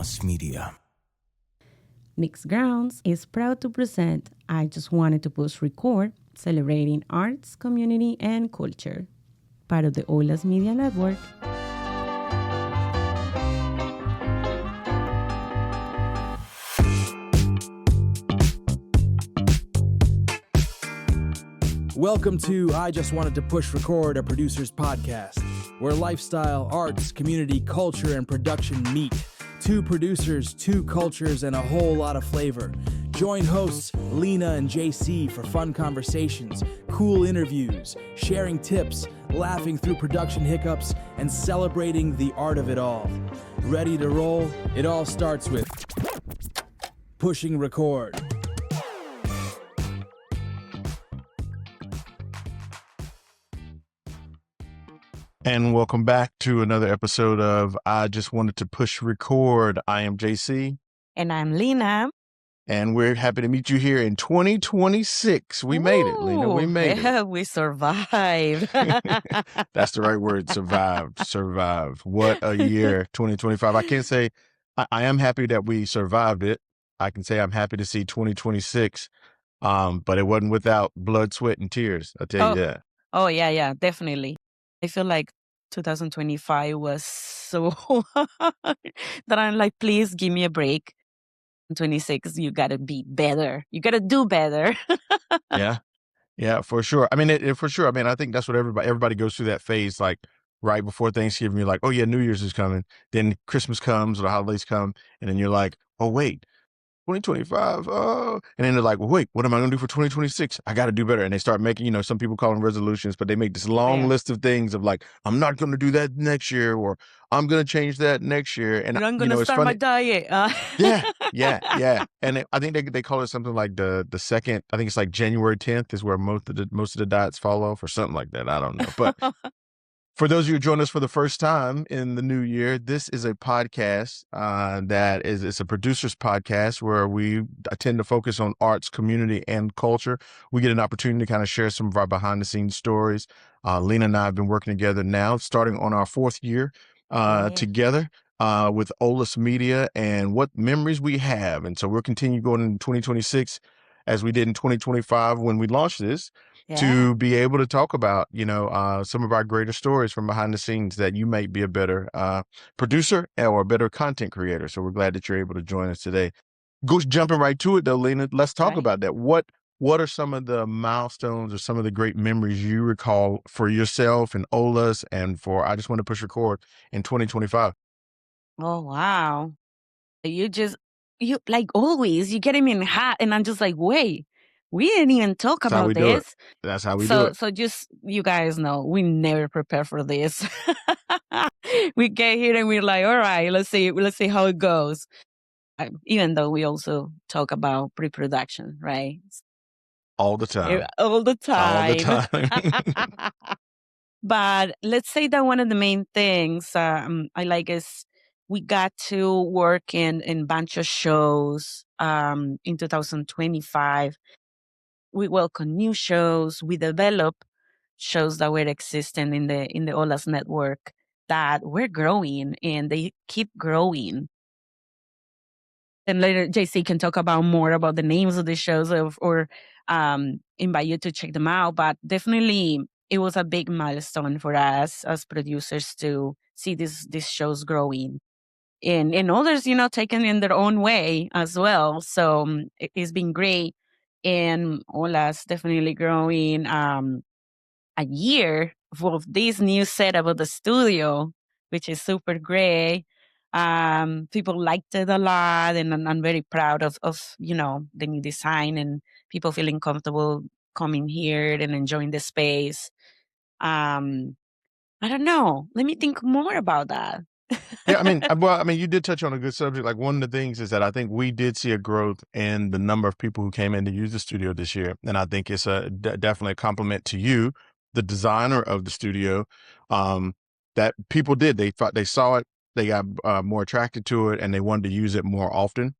Olas Media. Mixed Grounds is proud to present I Just Wanted to Push Record, celebrating arts, community, and culture. Part of the Olas Media Network. Welcome to I Just Wanted to Push Record, a producer's podcast, where lifestyle, arts, community, culture, and production meet. Two producers, two cultures, and a whole lot of flavor. Join hosts Lina and JC for fun conversations, cool interviews, sharing tips, laughing through production hiccups, and celebrating the art of it all. Ready to roll? It all starts with pushing record. And welcome back to another episode of I Just Wanted to Push Record. I am JC. And I'm Lina. And we're happy to meet you here in 2026. We made it, Lina. We made it. We survived. That's the right word. Survived. What a year, 2025. I can't say I am happy that we survived it. I can say I'm happy to see 2026. But it wasn't without blood, sweat, and tears. I'll tell you that. Oh, yeah, definitely. I feel like 2025 was so hard that I'm like, please give me a break. 26, you got to be better. You got to do better. Yeah, for sure. I mean, for sure. I mean, I think that's what everybody goes through that phase, like right before Thanksgiving. You're like, oh yeah, New Year's is coming. Then Christmas comes or the holidays come. And then you're like, oh wait, 2025. Oh, and then they're like, well, wait, what am I going to do for 2026? I got to do better. And they start making, some people call them resolutions, but they make this long list of things of like, I'm not going to do that next year, or I'm going to change that next year. And I'm going to start my diet. Yeah. And I think they call it something like the second, I think it's like January 10th is where most of the diets fall off or something like that. I don't know. But for those of you who join us for the first time in the new year, this is a podcast it's a producer's podcast where we tend to focus on arts, community, and culture. We get an opportunity to kind of share some of our behind-the-scenes stories. Lina and I have been working together now, starting on our fourth year together with Olas Media, and what memories we have. And so we'll continue going in 2026 as we did in 2025 when we launched this. To be able to talk about, some of our greater stories from behind the scenes that you might be a better producer or a better content creator. So we're glad that you're able to join us today. Jumping right to it though, Lina, let's talk about that. What are some of the milestones or some of the great memories you recall for yourself and Olas and for I Just Want to Push Record in 2025? Oh, wow. You like always, you get him in hot and I'm just like, wait. We didn't even talk about this. That's how we do it. So just, you guys know, we never prepare for this. We get here and we're like, all right, let's see how it goes. Even though we also talk about pre-production, right? All the time. But let's say that one of the main things I like is we got to work in a bunch of shows in 2025. We welcome new shows. We develop shows that were existing in the Olas network that were growing, and they keep growing. And later, JC can talk about more about the names of the shows or invite you to check them out. But definitely, it was a big milestone for us as producers to see these shows growing. And others, taken in their own way as well. So it's been great. And Ola's definitely growing a year of this new setup of the studio, which is super great. People liked it a lot, and I'm very proud of the new design and people feeling comfortable coming here and enjoying the space. I don't know. Let me think more about that. Yeah, I mean, you did touch on a good subject. Like, one of the things is that I think we did see a growth in the number of people who came in to use the studio this year. And I think it's definitely a compliment to you, the designer of the studio, that people did. They thought they saw it, they got more attracted to it, and they wanted to use it more often.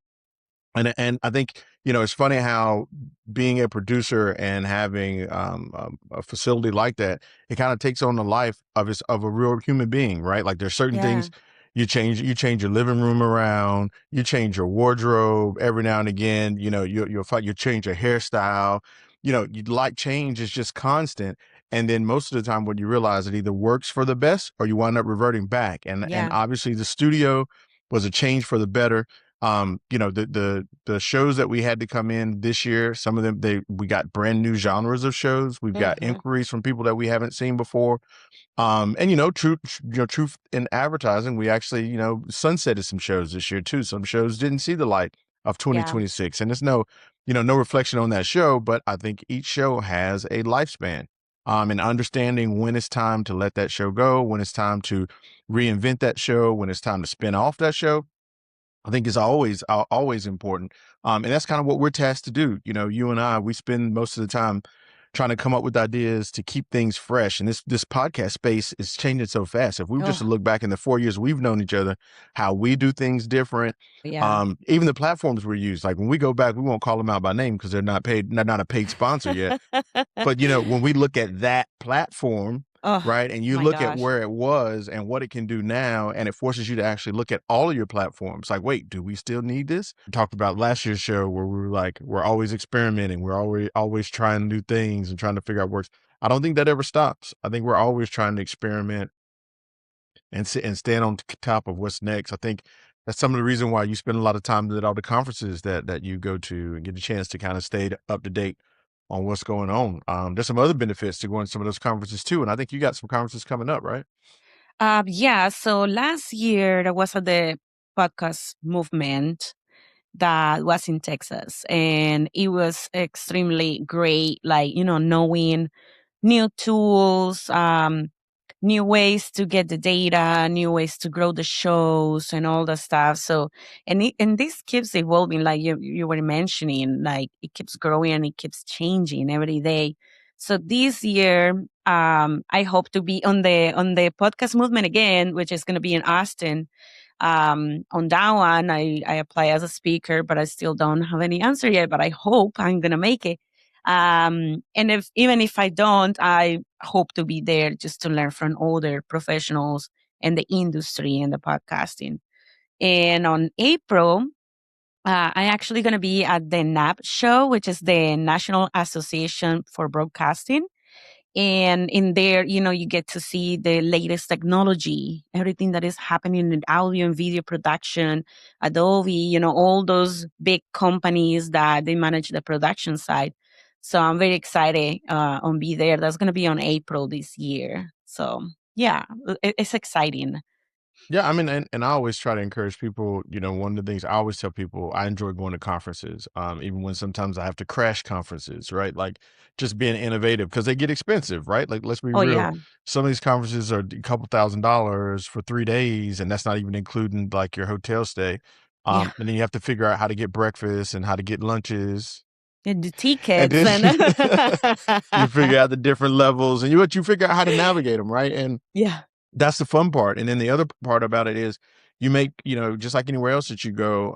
And I think, it's funny how being a producer and having a facility like that, it kind of takes on the life of a real human being, right? Like, there's certain things, You change your living room around. You change your wardrobe every now and again. You change your hairstyle. You like change is just constant. And then most of the time, what you realize, it either works for the best or you wind up reverting back. And Yeah. obviously, the studio was a change for the better. The shows that we had to come in this year, some of them we got brand new genres of shows. We've got Hmm. inquiries from people that we haven't seen before. And truth in advertising, we actually, sunsetted some shows this year too. Some shows didn't see the light of Yeah. 2026. And it's no reflection on that show, but I think each show has a lifespan. And understanding when it's time to let that show go, when it's time to reinvent that show, when it's time to spin off that show, I think is always important. And that's kind of what we're tasked to do. You and I, we spend most of the time trying to come up with ideas to keep things fresh. And this podcast space is changing so fast. If we were just to Oh, look back in the 4 years we've known each other, how we do things different, yeah. even the platforms we use, like when we go back, we won't call them out by name because they're not paid, not a paid sponsor yet. But when we look at that platform, Oh right, and you my look at gosh. where it was and what it can do now, and it forces you to actually look at all of your platforms. Like, wait, do we still need this? We talked about last year's show where we were like, we're always experimenting, we're always trying new things and trying to figure out what works. I don't think that ever stops. I think we're always trying to experiment and sit and stand on top of what's next. I think that's some of the reason why you spend a lot of time at all the conferences that you go to and get a chance to kind of stay up to date on what's going on. There's some other benefits to going to some of those conferences too, and I think you got some conferences coming up, right? Yeah. So last year there was the podcast movement that was in Texas, and it was extremely great. Like, knowing new tools, new ways to get the data, new ways to grow the shows, and all the stuff. So, and this keeps evolving, like you were mentioning, like it keeps growing and it keeps changing every day. So this year, I hope to be on the podcast movement again, which is going to be in Austin. On that one, I apply as a speaker, but I still don't have any answer yet. But I hope I'm going to make it. And even if I don't, I hope to be there just to learn from older professionals in the industry and the podcasting. And on April, I'm actually going to be at the NAB show, which is the National Association for Broadcasting. And in there, you get to see the latest technology, everything that is happening in audio and video production, Adobe, all those big companies that they manage the production side. So I'm very excited on be there. That's going to be on April this year. So yeah, it's exciting. Yeah, I mean, and I always try to encourage people. One of the things I always tell people, I enjoy going to conferences, even when sometimes I have to crash conferences, right? Like just being innovative because they get expensive, right? Like let's be Oh real, yeah. some of these conferences are a couple $1,000s for 3 days, and that's not even including like your hotel stay. Yeah. And then you have to figure out how to get breakfast and how to get lunches, And the and tickets then and you figure out the different levels, and you figure out how to navigate them, right? And yeah. that's the fun part. And then the other part about it is you make, just like anywhere else that you go,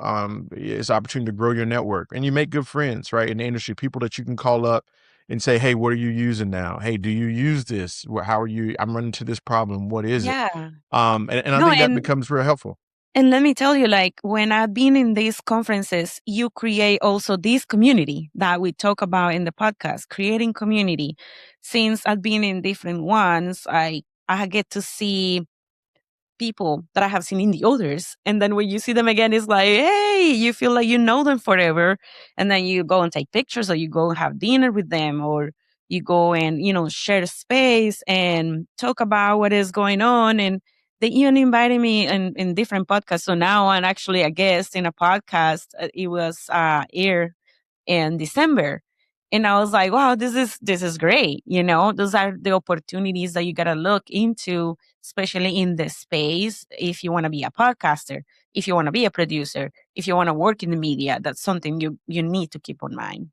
it's an opportunity to grow your network and you make good friends, right? In the industry, people that you can call up and say, hey, what are you using now? Hey, do you use this? How are you? I'm running into this problem. What is it? Yeah. And I No, think that becomes real helpful. and let me tell you, like when I've been in these conferences, you create also this community that we talk about in the podcast, creating community. Since I've been in different ones, I get to see people that I have seen in the others. And then when you see them again, it's like, hey, you feel like you know them forever. And then you go and take pictures or you go and have dinner with them or you go and, share space and talk about what is going on. And they even invited me in different podcasts. So now I'm actually a guest in a podcast. It was aired in December. And I was like, wow, this is great. Those are the opportunities that you gotta look into, especially in this space. If you want to be a podcaster, if you want to be a producer, if you want to work in the media, that's something you need to keep in mind.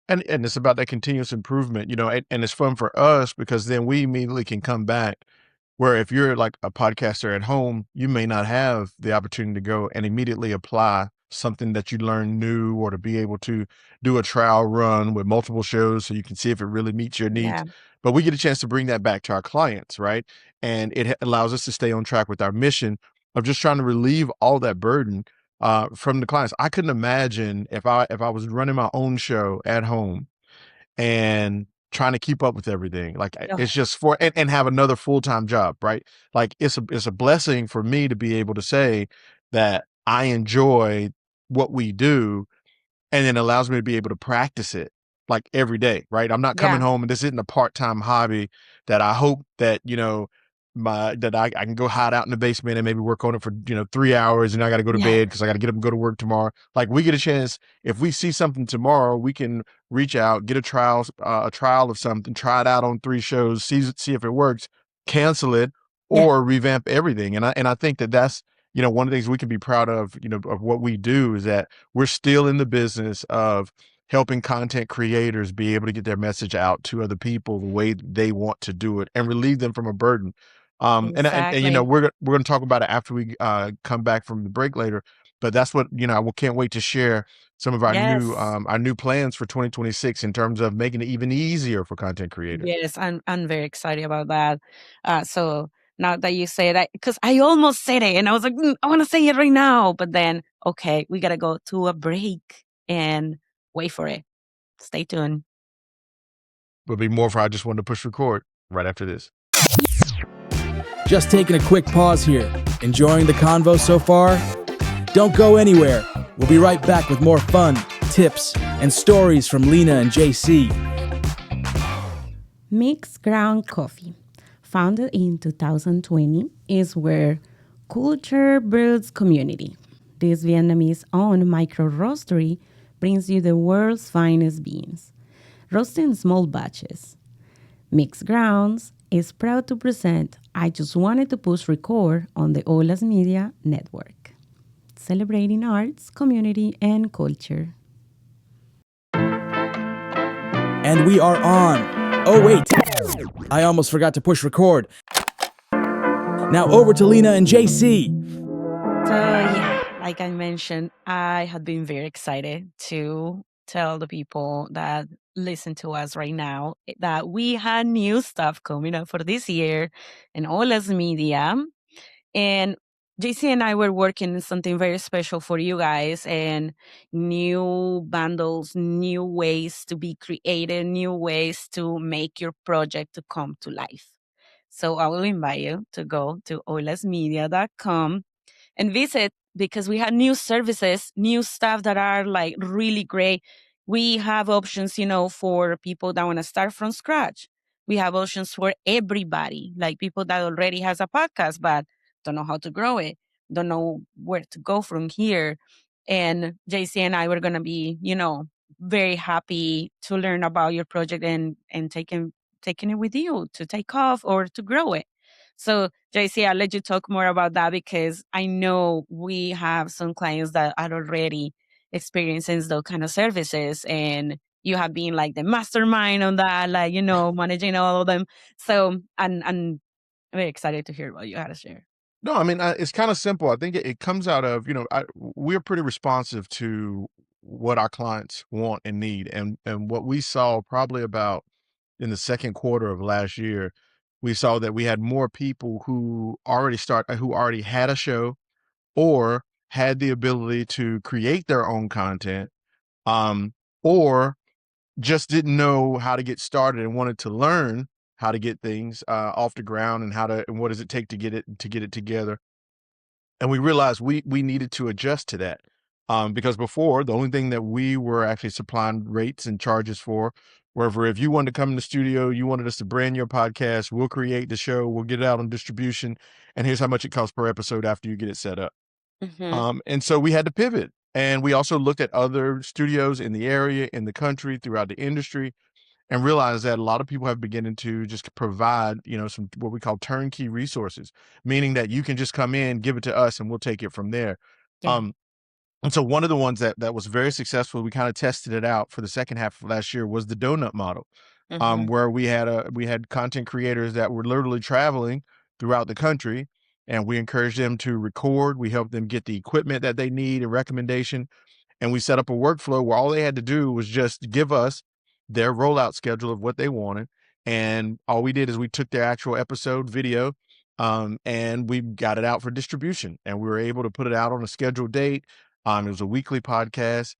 And it's about that continuous improvement, and it's fun for us because then we immediately can come back. Where if you're like a podcaster at home, you may not have the opportunity to go and immediately apply something that you learn new or to be able to do a trial run with multiple shows so you can see if it really meets your needs. Yeah. But we get a chance to bring that back to our clients, right? And it allows us to stay on track with our mission of just trying to relieve all that burden from the clients. I couldn't imagine if I was running my own show at home and trying to keep up with everything. Like Oh, it's just and have another full-time job, right? Like it's a blessing for me to be able to say that I enjoy what we do, and it allows me to be able to practice it like every day, right? I'm not coming yeah, home and this isn't a part-time hobby that I hope that, I can go hide out in the basement and maybe work on it for, 3 hours, and I got to go to yeah, bed because I got to get up and go to work tomorrow. Like we get a chance, if we see something tomorrow, we can reach out, get a trial of something, try it out on 3 shows, see if it works, cancel it, yeah. or revamp everything. And I think that that's, one of the things we can be proud of, of what we do is that we're still in the business of helping content creators be able to get their message out to other people the way they want to do it and relieve them from a burden. And Exactly. we're going to talk about it after we come back from the break later. But that's what I can't wait to share some of Yes. our new plans for 2026 in terms of making it even easier for content creators. Yes, I'm very excited about that. So now that you say that, because I almost said it and I was like, I want to say it right now. But then, okay, we got to go to a break and wait for it. Stay tuned. There'll be more for I Just Wanted to Push Record right after this. Just taking a quick pause here. Enjoying the convo so far? Don't go anywhere. We'll be right back with more fun, tips, and stories from Lina and JC. Mixed Ground Coffee, founded in 2020, is where culture builds community. This Vietnamese-owned micro-roastery brings you the world's finest beans, roasted in small batches. Mixed Grounds is proud to present I Just Wanted to Push Record on the Olas Media network, celebrating arts, community, and culture. And we are on. Oh, wait. I almost forgot to push record. Now over to Lina and JC. So, yeah, like I mentioned, I had been very excited to tell the people that listen to us right now that we had new stuff coming up for this year in Olas Media. And JC and I were working on something very special for you guys and new bundles, new ways to be creative, new ways to make your project to come to life. So I will invite you to go to olasmedia.com and visit because we have new services, new stuff that are like really great. We have options, for people that want to start from scratch. We have options for everybody, like people that already has a podcast but don't know how to grow it, don't know where to go from here. And JC and I were gonna be, very happy to learn about your project and taking it with you to take off or to grow it. So JC, I'll let you talk more about that because I know we have some clients that are already experiencing those kind of services and you have been like the mastermind on that, like, managing all of them. So I'm very excited to hear what you had to share. No, I mean, it's kind of simple. I think it comes out of, we're pretty responsive to what our clients want and need. And what we saw probably about in the second quarter of last year, we saw that we had more people who already had a show or had the ability to create their own content, um, or just didn't know how to get started and wanted to learn how to get things off the ground and what does it take to get it together. And we realized we needed to adjust to that. Because before, the only thing that we were actually supplying rates and charges for were if you wanted to come in the studio, you wanted us to brand your podcast, we'll create the show, we'll get it out on distribution, and here's how much it costs per episode after you get it set up. Mm-hmm. And so we had to pivot. And we also looked at other studios in the area, in the country, throughout the industry, and realize that a lot of people have beginning to just provide, some what we call turnkey resources, meaning that you can just come in, give it to us, and we'll take it from there. Yeah. Um, and so one of the ones that was very successful, we kind of tested it out for the second half of last year, was the donut model, Mm-hmm. where we had content creators that were literally traveling throughout the country, and we encouraged them to record. We helped them get the equipment that they need and recommendation. And we set up a workflow where all they had to do was just give us their rollout schedule of what they wanted. And all we did is we took their actual episode video, and we got it out for distribution, and we were able to put it out on a scheduled date. It was a weekly podcast.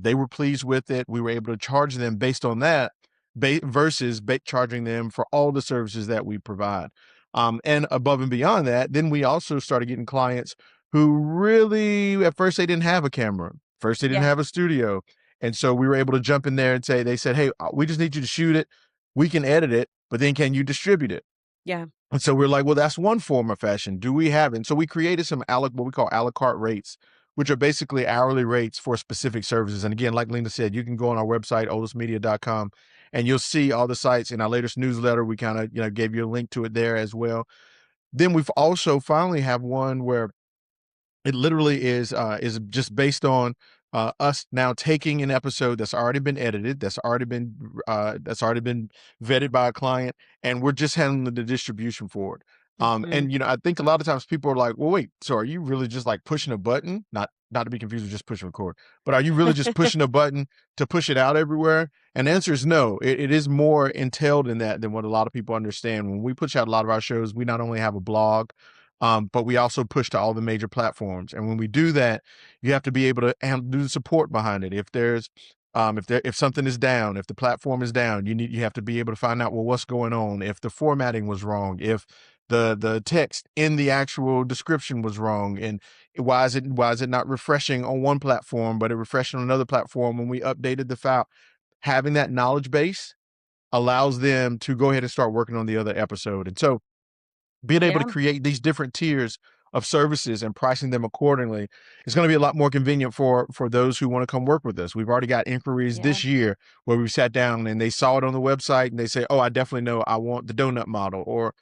They were pleased with it. We were able to charge them based on that, versus charging them for all the services that we provide. And above and beyond that, then we also started getting clients who really, at first, they didn't have a camera. First, they didn't have a studio. And so we were able to jump in there and they said, hey, we just need you to shoot it. We can edit it, but then can you distribute it? Yeah. And so we're like, well, that's one form of fashion. Do we have it? And so we created some what we call a la carte rates, which are basically hourly rates for specific services. And again, like Lina said, you can go on our website, olasmedia.com, and you'll see all the sites. In our latest newsletter, we kind of, gave you a link to it there as well. Then we've also finally have one where it literally is just based on us now taking an episode that's already been edited, that's already been vetted by a client, and we're just handling the distribution for it. And I think a lot of times people are like, well, wait, so are you really just like pushing a button? Not to be confused with just push record, but are you really just pushing a button to push it out everywhere? And the answer is no. It is more entailed in that than what a lot of people understand. When we push out a lot of our shows, we not only have a blog, but we also push to all the major platforms. And when we do that, you have to be able to do the support behind it. If there's if something is down, if the platform is down, you have to be able to find out, well, what's going on. If the formatting was wrong, if the text in the actual description was wrong, and why is it not refreshing on one platform but it refreshing on another platform when we updated the file. Having that knowledge base allows them to go ahead and start working on the other episode. And so being able to create these different tiers of services and pricing them accordingly is going to be a lot more convenient for those who want to come work with us. We've already got inquiries this year where we sat down and they saw it on the website and they say, oh, I definitely know I want the donut model, or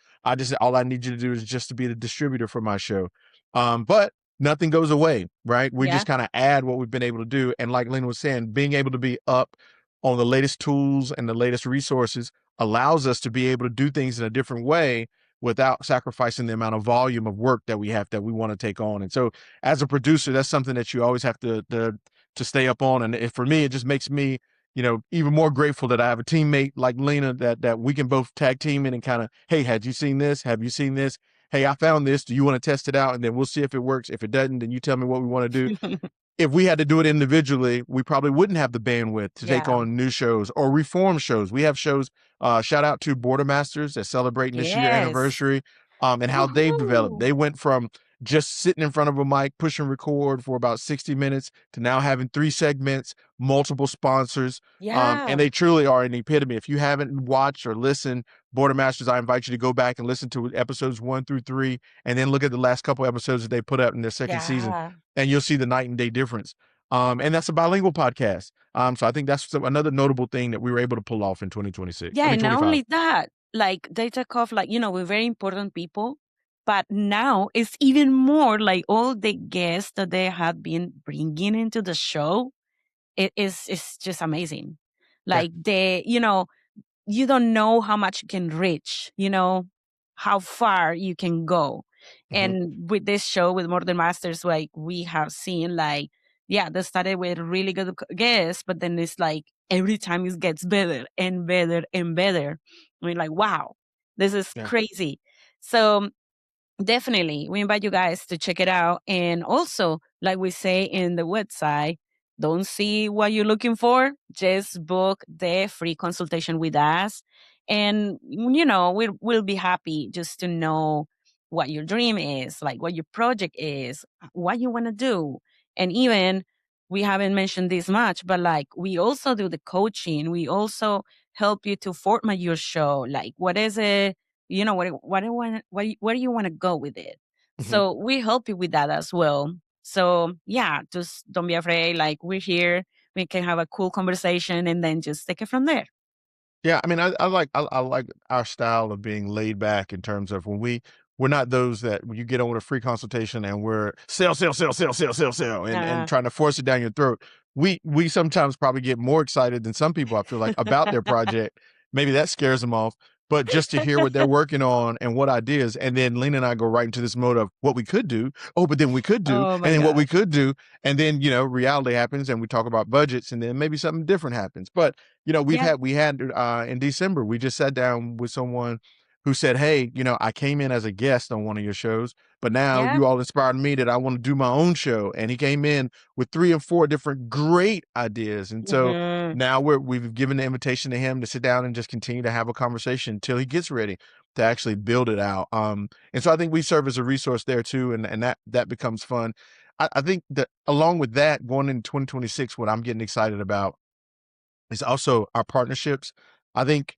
all I need you to do is just to be the distributor for my show. But nothing goes away, right? We just kind of add what we've been able to do. And like Lynn was saying, being able to be up on the latest tools and the latest resources allows us to be able to do things in a different way without sacrificing the amount of volume of work that we want to take on. And so as a producer, that's something that you always have to stay up on. And for me, it just makes me, even more grateful that I have a teammate like Lina that we can both tag team in and kind of, hey, had you seen this? Have you seen this? Hey, I found this. Do you want to test it out? And then we'll see if it works. If it doesn't, then you tell me what we want to do. If we had to do it individually, we probably wouldn't have the bandwidth to take on new shows or reform shows. We have shows, shout out to Border Masters that's celebrating this year anniversary, and how they've developed. They went from just sitting in front of a mic, pushing record for about 60 minutes to now having 3 segments, multiple sponsors. And they truly are an epitome. If you haven't watched or listened, Border Masters, I invite you to go back and listen to episodes 1 through 3, and then look at the last couple episodes that they put out in their second season, and you'll see the night and day difference. And that's a bilingual podcast. So I think that's another notable thing that we were able to pull off in 2026. Yeah, and not only that, like they take off, like, we're very important people, but now it's even more like all the guests that they have been bringing into the show. It's just amazing. Like you don't know how much you can reach, how far you can go. And with this show, with Modern Masters, like we have seen, like, they started with really good guests, but then it's like every time it gets better and better and better. I mean, like, wow, this is crazy. So definitely, we invite you guys to check it out. And also, like we say in the website, don't see what you're looking for. Just book the free consultation with us. And, we'll be happy just to know what your dream is, like what your project is, what you want to do. And even, we haven't mentioned this much, but like we also do the coaching. We also help you to format your show. Like, what is it? Where do you want to go with it? So we help you with that as well. So just don't be afraid. Like, we're here. We can have a cool conversation and then just take it from there. Yeah, I mean, I like our style of being laid back in terms of when we're not those that when you get on with a free consultation and we're sell, and trying to force it down your throat. We sometimes probably get more excited than some people, I feel like, about their project. Maybe that scares them off. But just to hear what they're working on and what ideas, and then Lena and I go right into this mode of what we could do. Oh, but then we could do, and then what we could do, and then reality happens, and we talk about budgets, and then maybe something different happens. But we had in December, we just sat down with someone who said, "Hey, I came in as a guest on one of your shows, but now Yeah. you all inspired me that I want to do my own show." And he came in with 3 or 4 different great ideas. And so Mhm. now we've given the invitation to him to sit down and just continue to have a conversation until he gets ready to actually build it out. And so I think we serve as a resource there too, and that becomes fun. I think that along with that, going into 2026, what I'm getting excited about is also our partnerships. I think,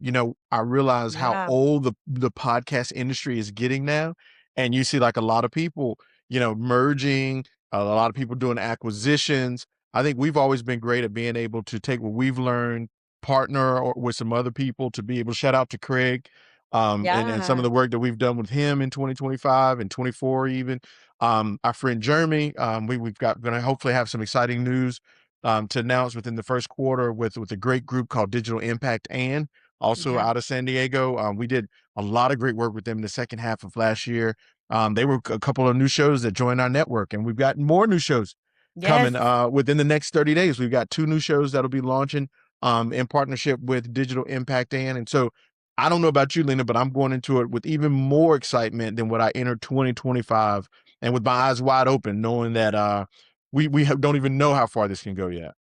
I realize how Yeah. old the podcast industry is getting now. And you see like a lot of people, merging, a lot of people doing acquisitions. I think we've always been great at being able to take what we've learned, partner with some other people to be able to shout out to Craig. And some of Yeah. the work that we've done with him in 2025 and 24 even. Our friend Jeremy, we've got going to hopefully have some exciting news to announce within the first quarter with a great group called Digital Impact and also Yeah. out of San Diego. We did a lot of great work with them in the second half of last year. They were a couple of new shows that joined our network, and we've got more new shows Yes. coming within the next 30 days. We've got 2 new shows that'll be launching in partnership with Digital Impact and so I don't know about you, Lina, but I'm going into it with even more excitement than what I entered 2025 and with my eyes wide open, knowing that don't even know how far this can go yet.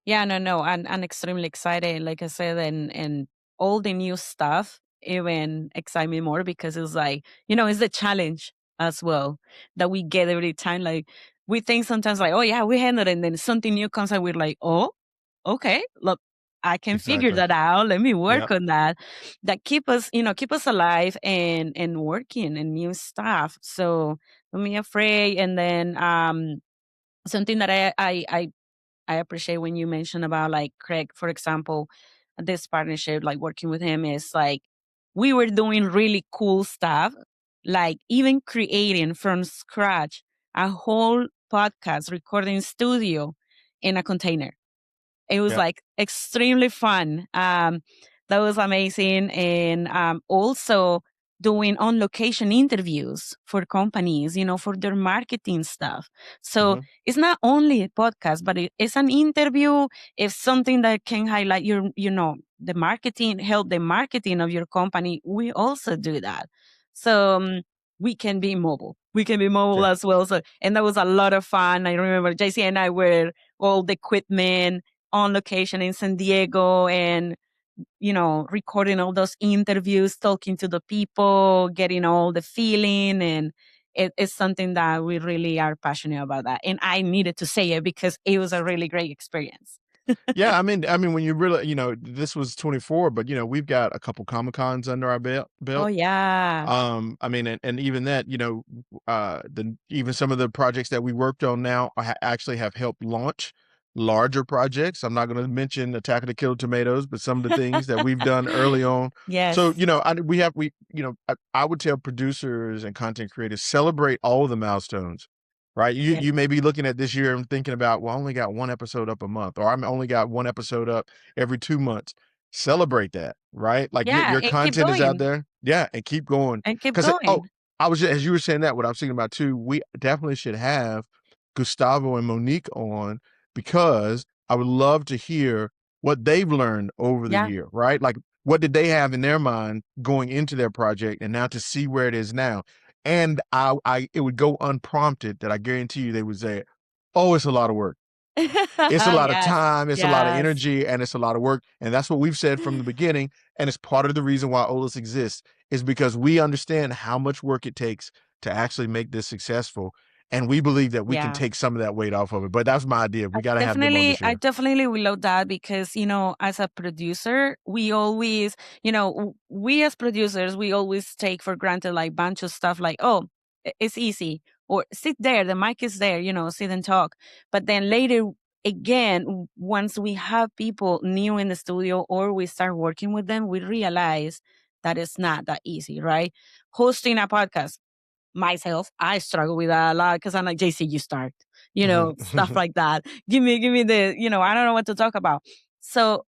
Yeah, no. I'm extremely excited. Like I said, and all the new stuff even excite me more because it's like, it's the challenge as well that we get every time. Like we think sometimes like, oh yeah, we handled it, and then something new comes and we're like, oh, okay, look, I can figure Exactly. that out. Let me work Yep. on that. That keep us alive and working and new stuff. So don't be afraid. And then something that I appreciate when you mention about like Craig, for example, this partnership, like working with him is like we were doing really cool stuff, like even creating from scratch a whole podcast recording studio in a container. It was Yep. like extremely fun. That was amazing. And also doing on location interviews for companies, for their marketing stuff. So Mhm. it's not only a podcast, but it's an interview. It's something that can highlight the marketing, help the marketing of your company. We also do that. So we can be mobile. We can be mobile Yeah. as well. So, and that was a lot of fun. I remember JC and I were all the equipment on location in San Diego and, recording all those interviews, talking to the people, getting all the feeling. And it's something that we really are passionate about that. And I needed to say it because it was a really great experience. Yeah, I mean, when you really, this was 24, but we've got a couple Comic Cons under our belt. Oh, yeah. I mean, and even that, even some of the projects that we worked on now actually have helped launch larger projects. I'm not going to mention Attack of the Killer Tomatoes, but some of the things that we've done early on. So, Yes. I would tell producers and content creators, celebrate all the milestones, right? You Yeah. you may be looking at this year and thinking about, well, I only got 1 episode up a month, or I'm only got 1 episode up every 2 months. Celebrate that, right? Like Yeah. your And keep content is out going. there. Yeah, and keep going. And keep Because going. I was as you were saying that, what I was thinking about too, we definitely should have Gustavo and Monique on because I would love to hear what they've learned over the Yeah. year, right? Like what did they have in their mind going into their project and now to see where it is now. And it would go unprompted that I guarantee you they would say, "Oh, it's a lot of work. It's a lot of Yes. time, it's a lot of Yes. energy, and it's a lot of work." And that's what we've said from the beginning. And it's part of the reason why Olas exists is because we understand how much work it takes to actually make this successful. And we believe that we can Yeah. take some of that weight off of it. But that's my idea. We got to have them on this I year. definitely will love that because, as a producer, we always, we as producers, we always take for granted like bunch of stuff like, oh, it's easy or sit there, the mic is there, sit and talk. But then later again, once we have people new in the studio or we start working with them, we realize that it's not that easy, right? Hosting a podcast, myself, I struggle with that a lot because I'm like, JC, you start, stuff like that. Give me the, I don't know what to talk about. So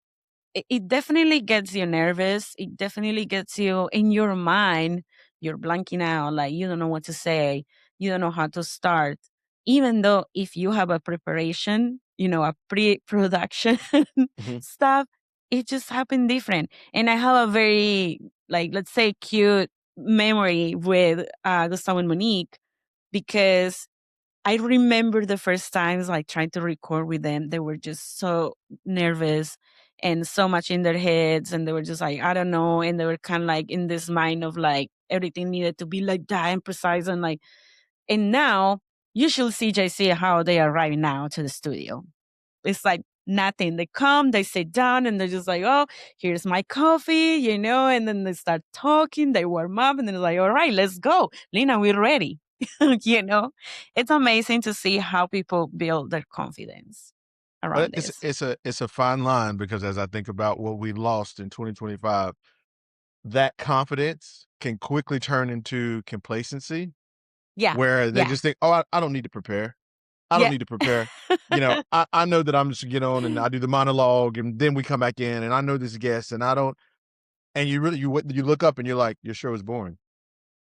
it definitely gets you nervous. It definitely gets you in your mind. You're blanking out, like you don't know what to say. You don't know how to start. Even though if you have a preparation, a pre-production Mhm. stuff, it just happened different. And I have a very, like, let's say cute memory with Gustavo and Monique, because I remember the first times like trying to record with them. They were just so nervous and so much in their heads, and they were just like, I don't know, and they were kind of like in this mind of like everything needed to be like that and precise, and like, and now you should see JC how they are right now to the studio. It's like nothing. They come, they sit down, and they're just like, oh, here's my coffee, you know, and then they start talking, they warm up, and then they're like, all right, let's go. Lina, we're ready. You know, it's amazing to see how people build their confidence around this. It's a fine line, because as I think about what we lost in 2025, that confidence can quickly turn into complacency. Yeah. Where they just think, oh, I don't need to prepare. I don't need to prepare. You know, I know that I'm just get on and I do the monologue, and then we come back in, and I know this guest, and I don't. And you look up and you're like, your show is boring.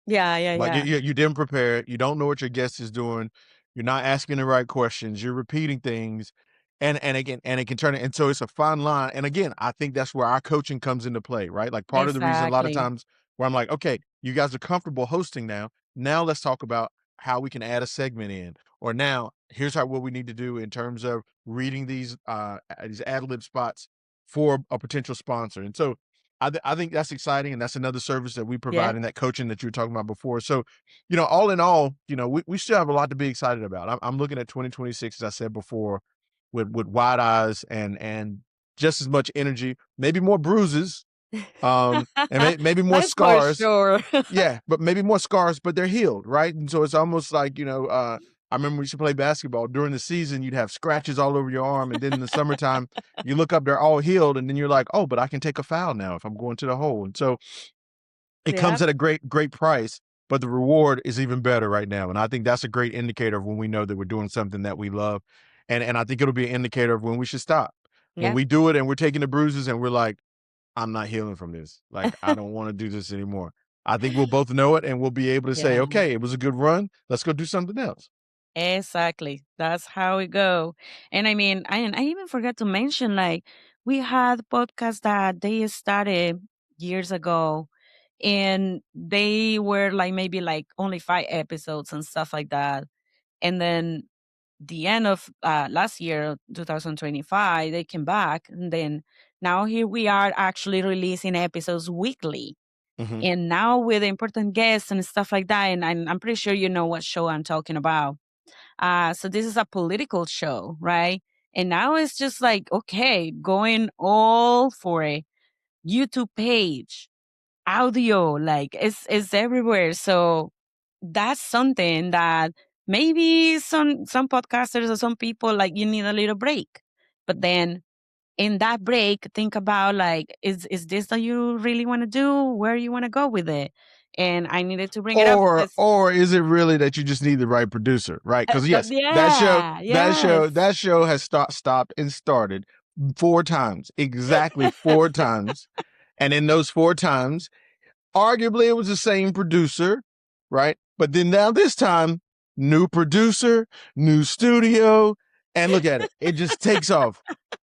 Like you didn't prepare. You don't know what your guest is doing. You're not asking the right questions. You're repeating things, and again, and it can turn it. And so it's a fine line. And again, I think that's where our coaching comes into play, right? Like part of the reason a lot of times where I'm like, okay, you guys are comfortable hosting now. Now let's talk about how we can add a segment in, or now here's what we need to do in terms of reading these ad lib spots for a potential sponsor. And so I think that's exciting, and that's another service that we provide in that coaching that you were talking about before. So, you know, all in all, you know, we still have a lot to be excited about. I'm looking at 2026, as I said before, with wide eyes and just as much energy, maybe more bruises, and maybe more scars. For sure. Yeah, but maybe more scars, but they're healed, right? And so it's almost like, you know, I remember we used to play basketball during the season, you'd have scratches all over your arm. And then in the summertime, you look up, they're all healed. And then you're like, oh, but I can take a foul now if I'm going to the hole. And so it comes at a great price, but the reward is even better right now. And I think that's a great indicator of when we know that we're doing something that we love. And I think it'll be an indicator of when we should stop. When we do it and we're taking the bruises and we're like, I'm not healing from this. Like, I don't want to do this anymore. I think we'll both know it, and we'll be able to say, okay, it was a good run. Let's go do something else. Exactly. That's how we go. And I mean, I even forgot to mention, like, we had podcasts that they started years ago, and they were like maybe like only 5 episodes and stuff like that. And then the end of last year, 2025, they came back, and then now here we are actually releasing episodes weekly. Mm-hmm. And now with important guests and stuff like that, and I'm pretty sure you know what show I'm talking about. So this is a political show, right? And now it's just like, okay, going all for a YouTube page, audio, like it's everywhere. So that's something that maybe some podcasters or some people, like, you need a little break. But then in that break, think about like, is this that you really want to do? Where you want to go with it? And I needed to bring it up. Or is it really that you just need the right producer, right? Because yes, that show has stopped and started 4 times, exactly 4 times. And in those 4 times, arguably it was the same producer, right? But then now this time, new producer, new studio, and look at it. It just takes off.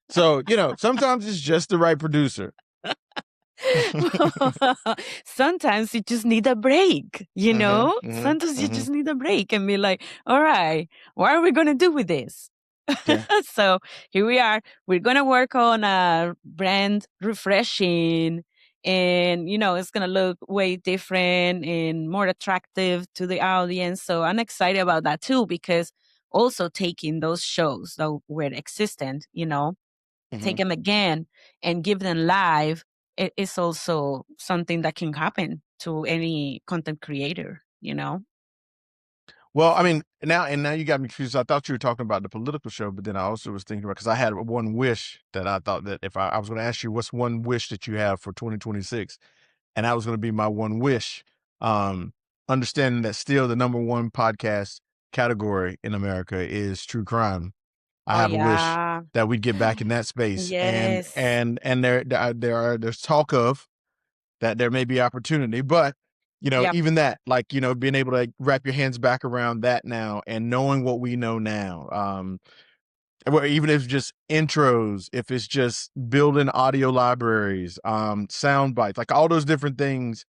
So, you know, sometimes it's just the right producer. Sometimes you just need a break, you know? Sometimes you just need a break and be like, all right, what are we going to do with this? Yeah. So here we are. We're going to work on a brand refreshing, and, you know, it's going to look way different and more attractive to the audience. So I'm excited about that too, because also taking those shows that were existent, you know, take them again and give them live, it is also something that can happen to any content creator, you know? Well, I mean, now you got me confused. I thought you were talking about the political show, but then I also was thinking about, because I had one wish that I thought that if I was going to ask you, what's one wish that you have for 2026? And that was going to be my one wish. Understanding that still the number 1 podcast category in America is true crime. I have a wish that we'd get back in that space. Yes. And there's talk of that there may be opportunity, but you know, even that, like, you know, being able to wrap your hands back around that now and knowing what we know now, even if it's just intros, if it's just building audio libraries, sound bites, like all those different things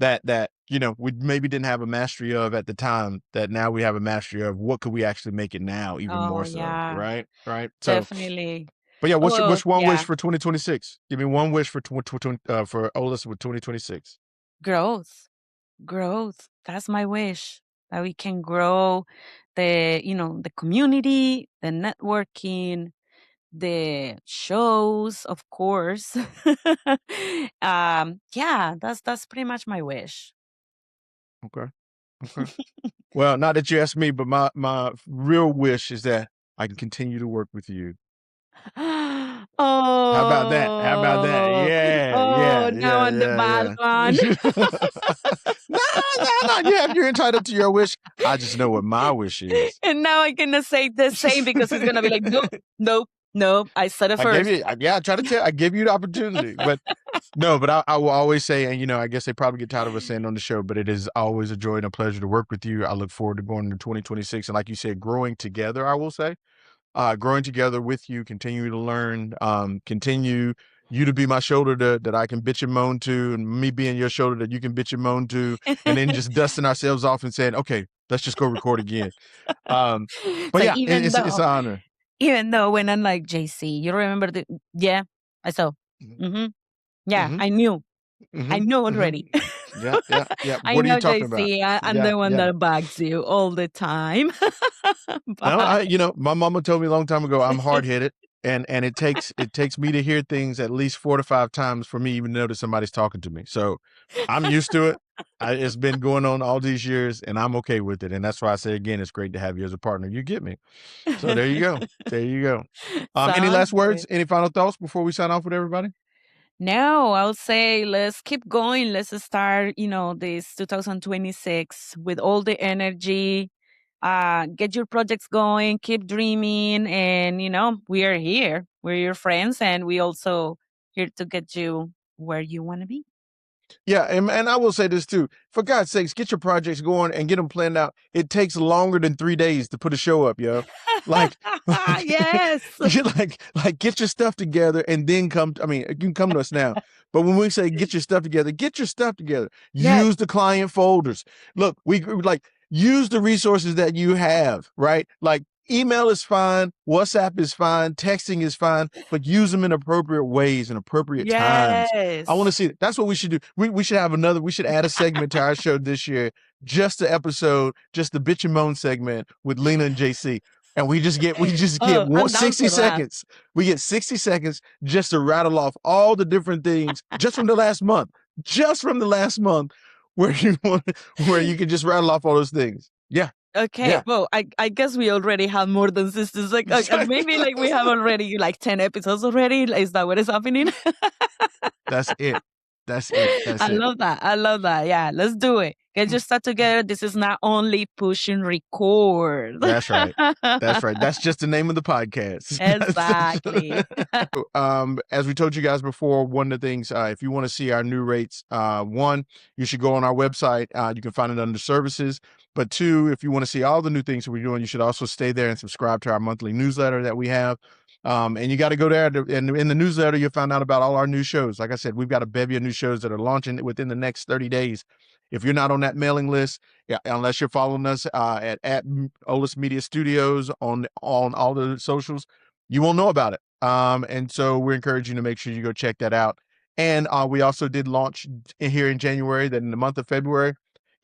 that we maybe didn't have a mastery of at the time, that now we have a mastery of. What could we actually make it now even Oh, more so, yeah, right? So, definitely. but yeah, Oh, what's one wish yeah. for 2026? Give me one wish for for Olas with 2026. Growth. That's my wish, that we can grow the community, the networking, the shows, of course. Yeah, that's pretty much my wish. Okay. Well, not that you asked me, but my real wish is that I can continue to work with you. How about that? How about that? Oh, Yeah, oh, yeah, now yeah, I'm the bad yeah, one. yeah. No. You're entitled to your wish. I just know what my wish is. And now I cannot say the same because it's gonna be like, nope. I said it I gave first. you, I try to tell. I gave you the opportunity, but no. But I will always say, and I guess they probably get tired of us saying on the show, but it is always a joy and a pleasure to work with you. I look forward to going into 2026, and like you said, growing together. I will say. Growing together with you, continue to learn, continue you to be my shoulder that I can bitch and moan to, and me being your shoulder that you can bitch and moan to, and then just dusting ourselves off and saying, okay, let's just go record again. But So yeah, it's an honor. even though when I'm like, JC, you remember yeah, I saw. Mm-hmm. Yeah, Mm-hmm. I knew. Mm-hmm. I know Mm-hmm. already. Yeah. I What are know, you talking about? JC. I'm Yeah, the one yeah. that bugs you all the time. No, my mama told me a long time ago I'm hard headed, and it takes me to hear things at least 4 to 5 times for me even to know that somebody's talking to me. So I'm used to it. It's been going on all these years, and I'm okay with it. And that's why I say again, it's great to have you as a partner. You get me. So there you go. There you go. Any Sounds last good. words? Any final thoughts before we sign off with everybody? No, I'll say let's keep going. Let's start, this 2026 with all the energy. Get your projects going, keep dreaming, and we are here. We're your friends, and we also here to get you where you want to be. Yeah, and I will say this too. For God's sakes, get your projects going and get them planned out. It takes longer than 3 days to put a show up, yo. Like, Yes. get your stuff together and then come. I mean, you can come to us now. But when we say get your stuff together, get your stuff together. Yes. Use the client folders. Look, we use the resources that you have, right? Like, email is fine, WhatsApp is fine, texting is fine, but use them in appropriate ways and appropriate times. Yes. I want to see it. That's what we should do. We should add a segment to our show this year, just the bitch and moan segment with Lina and JC. And we just get I'm down 60 for that. seconds. We get 60 seconds just to rattle off all the different things just from the last month. Just from the last month where you can just rattle off all those things. Yeah. Okay, Yeah. well, I guess we already have more than sisters. Like maybe we have already 10 episodes already. Is that what is happening? That's it. I love that. Yeah, let's do it. Get your stuff together. This is not only push and record. That's right. That's just the name of the podcast. Exactly. As we told you guys before, one of the things, if you want to see our new rates, one, you should go on our website. You can find it under services. But two, if you want to see all the new things that we're doing, you should also stay there and subscribe to our monthly newsletter that we have. And you got to go there, and in the newsletter, you'll find out about all our new shows. Like I said, we've got a bevy of new shows that are launching within the next 30 days. If you're not on that mailing list, unless you're following us at Olas Media Studios on all the socials, you won't know about it. And so we're encouraging you to make sure you go check that out. And we also did launch here in January that in the month of February,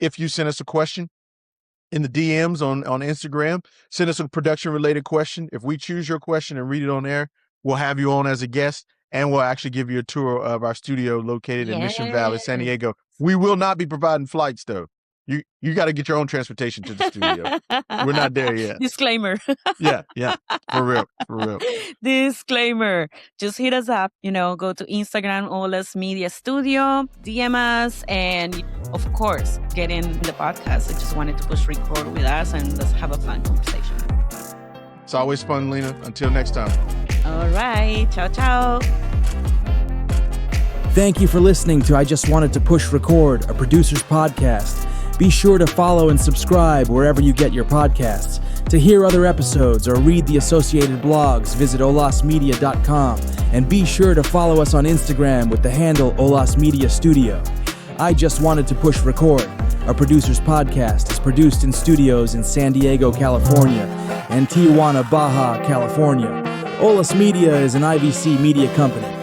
if you send us a question in the DMs on Instagram, send us a production-related question. If we choose your question and read it on air, we'll have you on as a guest, and we'll actually give you a tour of our studio located in Mission Valley, San Diego. We will not be providing flights, though. You got to get your own transportation to the studio. We're not there yet. Disclaimer. Yeah, for real. Disclaimer. Just hit us up, go to Instagram, Olas Media Studio, DM us, and of course, get in the podcast. I just wanted to push record with us and let's have a fun conversation. It's always fun, Lina. Until next time. All right. Ciao. Thank you for listening to I Just Wanted to Push Record, a producer's podcast. Be sure to follow and subscribe wherever you get your podcasts. To hear other episodes or read the associated blogs, visit olasmedia.com. And be sure to follow us on Instagram with the handle Olas Media Studio. I Just Wanted to Push Record, a producer's podcast, is produced in studios in San Diego, California, and Tijuana, Baja, California. Olas Media is an IVC media company.